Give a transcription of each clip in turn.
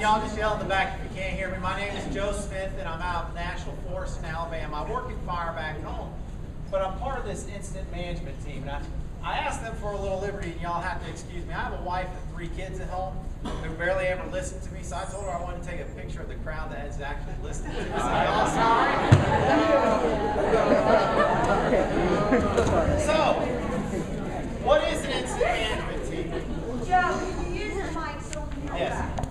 y'all just yell in the back if you can't hear me. My name is Joe Smith, and I'm out of National Forest in Alabama. I work in fire back home, but I'm part of this incident management team. And I asked them for a little liberty, and y'all have to excuse me. I have a wife and 3 kids at home who barely ever listen to me, so I told her I wanted to take a picture of the crowd that has actually listened to me. So y'all sorry? So, what is an incident management team? Joe, can you use the mic so we know Yes. that?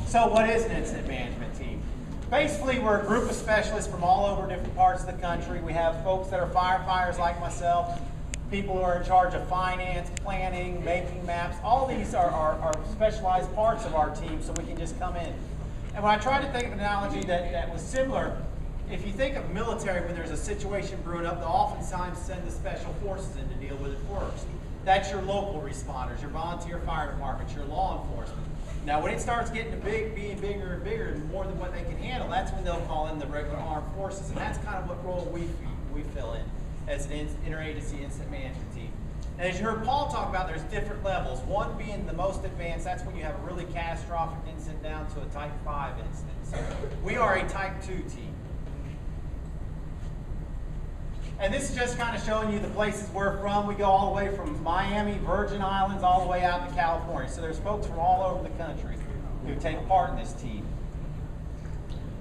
So what is an incident management team? Basically, we're a group of specialists from all over different parts of the country. We have folks that are firefighters like myself, people who are in charge of finance, planning, making maps. All these are specialized parts of our team, so we can just come in. And when I tried to think of an analogy that was similar, if you think of military, when there's a situation brewing up, they'll oftentimes send the special forces in to deal with it first. That's your local responders, your volunteer fire departments, your law enforcement. Now, when it starts getting to being bigger and bigger and more than what they can handle, that's when they'll call in the regular armed forces, and that's kind of what role we fill in as an interagency incident management team. And as you heard Paul talk about, there's different levels. One being the most advanced, that's when you have a really catastrophic incident down to a type 5 incident. So we are a type 2 team. And this is just kind of showing you the places we're from. We go all the way from Miami, Virgin Islands, all the way out to California. So there's folks from all over the country who take part in this team.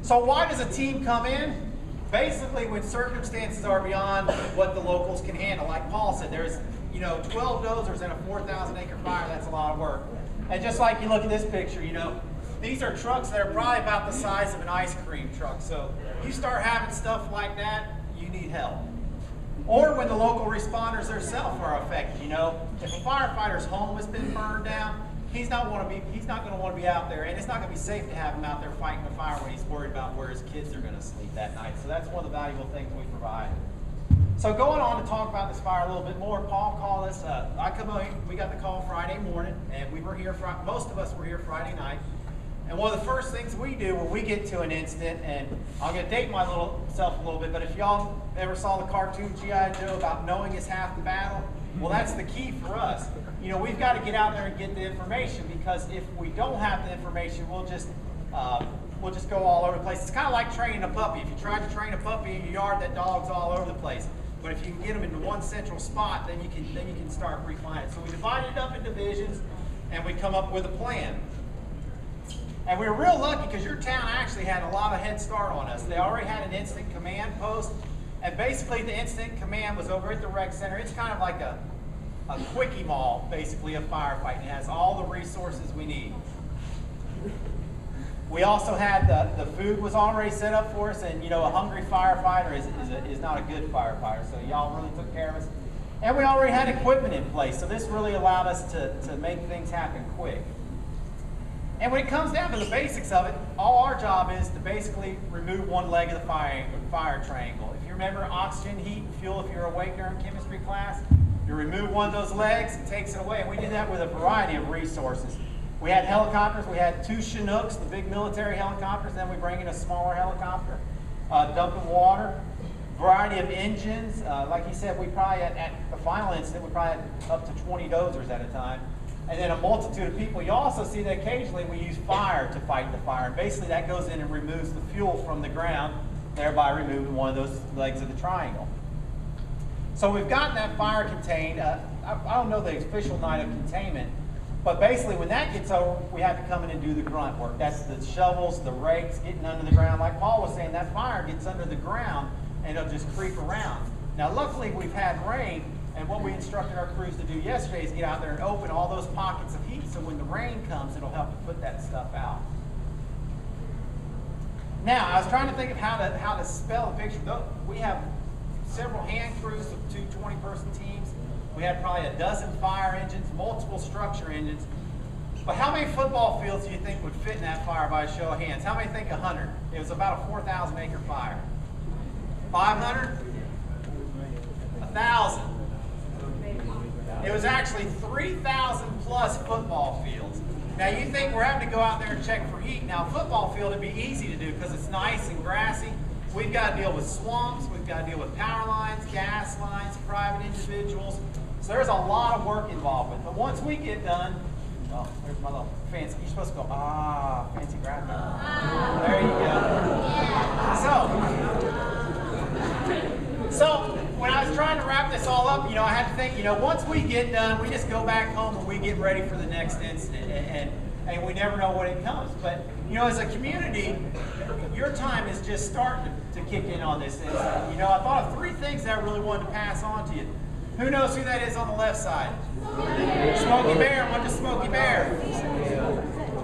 So why does a team come in? Basically, when circumstances are beyond what the locals can handle. Like Paul said, there's 12 dozers in a 4,000-acre fire. That's a lot of work. And just like you look at this picture, these are trucks that are probably about the size of an ice cream truck. So you start having stuff like that, you need help. Or when the local responders themselves are affected. If a firefighter's home has been burned down, he's not going to want to be out there, and it's not going to be safe to have him out there fighting the fire when he's worried about where his kids are going to sleep that night. So that's one of the valuable things we provide. So going on to talk about this fire a little bit more, Paul called us. We got the call Friday morning, and we were here. Most of us were here Friday night. And one of the first things we do when we get to an incident, and I'm going to date myself a little bit, but if y'all ever saw the cartoon G.I. Joe about knowing is half the battle, well, that's the key for us. We've got to get out there and get the information, because if we don't have the information, we'll just go all over the place. It's kind of like training a puppy. If you try to train a puppy in your yard, that dog's all over the place. But if you can get them into one central spot, then you can start refining. So we divided it up in divisions, and we come up with a plan. And we were real lucky because your town actually had a lot of head start on us. They already had an incident command post, and basically the incident command was over at the rec center. It's kind of like a quickie mall, basically, of firefighting. It has all the resources we need. We also had the food was already set up for us, and a hungry firefighter is not a good firefighter, so y'all really took care of us. And we already had equipment in place, so this really allowed us to make things happen quick. And when it comes down to the basics of it, all our job is to basically remove one leg of the fire triangle. If you remember oxygen, heat, and fuel, if you're awake during chemistry class, you remove one of those legs, it takes it away. And we did that with a variety of resources. We had helicopters. We had 2 Chinooks, the big military helicopters. Then we bring in a smaller helicopter, dumping water. Variety of engines. Like he said, we probably, at the final incident, we probably had up to 20 dozers at a time. And then a multitude of people. You also see that occasionally we use fire to fight the fire. And basically that goes in and removes the fuel from the ground, thereby removing one of those legs of the triangle. So we've gotten that fire contained. I don't know the official night of containment, but basically when that gets over, we have to come in and do the grunt work. That's the shovels, the rakes, getting under the ground. Like Paul was saying, that fire gets under the ground and it'll just creep around. Now luckily we've had rain, and what we instructed our crews to do yesterday is get out there and open all those pockets of heat, so when the rain comes, it'll help to put that stuff out. Now, I was trying to think of how to spell the picture. We have several hand crews of 2 20-person teams. We had probably a dozen fire engines, multiple structure engines. But how many football fields do you think would fit in that fire by a show of hands? How many think 100? It was about a 4,000-acre fire. 500? 1,000. It was actually 3,000 plus football fields. Now you think we're having to go out there and check for heat. Now a football field would be easy to do because it's nice and grassy. We've got to deal with swamps, we've got to deal with power lines, gas lines, private individuals. So there's a lot of work involved with it. But once we get done, well, there's my little fancy. You're supposed to go, ah, fancy graphic. There you go. So when I was trying to wrap this all up, I had to think, once we get done, we just go back home and we get ready for the next incident. And we never know when it comes. But, as a community, your time is just starting to kick in on this incident. I thought of 3 things that I really wanted to pass on to you. Who knows who that is on the left side? Smokey Bear. What does Smokey Bear?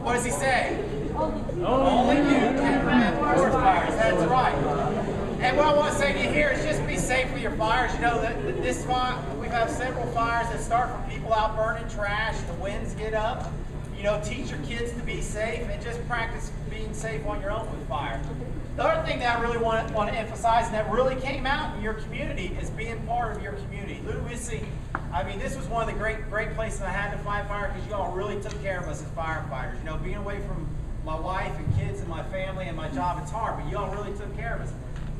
What does he say? Only you can prevent forest fires. That's right. And what I want to say to you here is just be safe with your fires. That this spot, we've had several fires that start from people out burning trash. The winds get up. Teach your kids to be safe and just practice being safe on your own with fire. The other thing that I really want to emphasize and that really came out in your community is being part of your community. Ludovici, this was one of the great places I had to fight fire because you all really took care of us as firefighters. Being away from my wife and kids and my family and my job, it's hard, but you all really took care of us.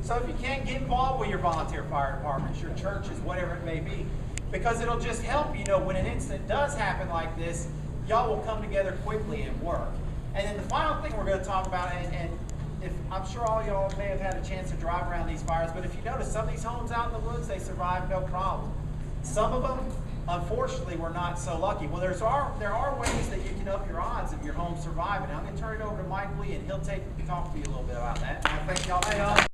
So if you can't get involved with your volunteer fire departments, your churches, whatever it may be, because it'll just help when an incident does happen like this, y'all will come together quickly and work. And then the final thing we're going to talk about, and if I'm sure all y'all may have had a chance to drive around these fires, but if you notice, some of these homes out in the woods, they survived no problem. Some of them, unfortunately, were not so lucky. Well, there are ways that you can up your odds of your home surviving. I'm going to turn it over to Mike Lee, and he'll talk to you a little bit about that. And I thank y'all for your time.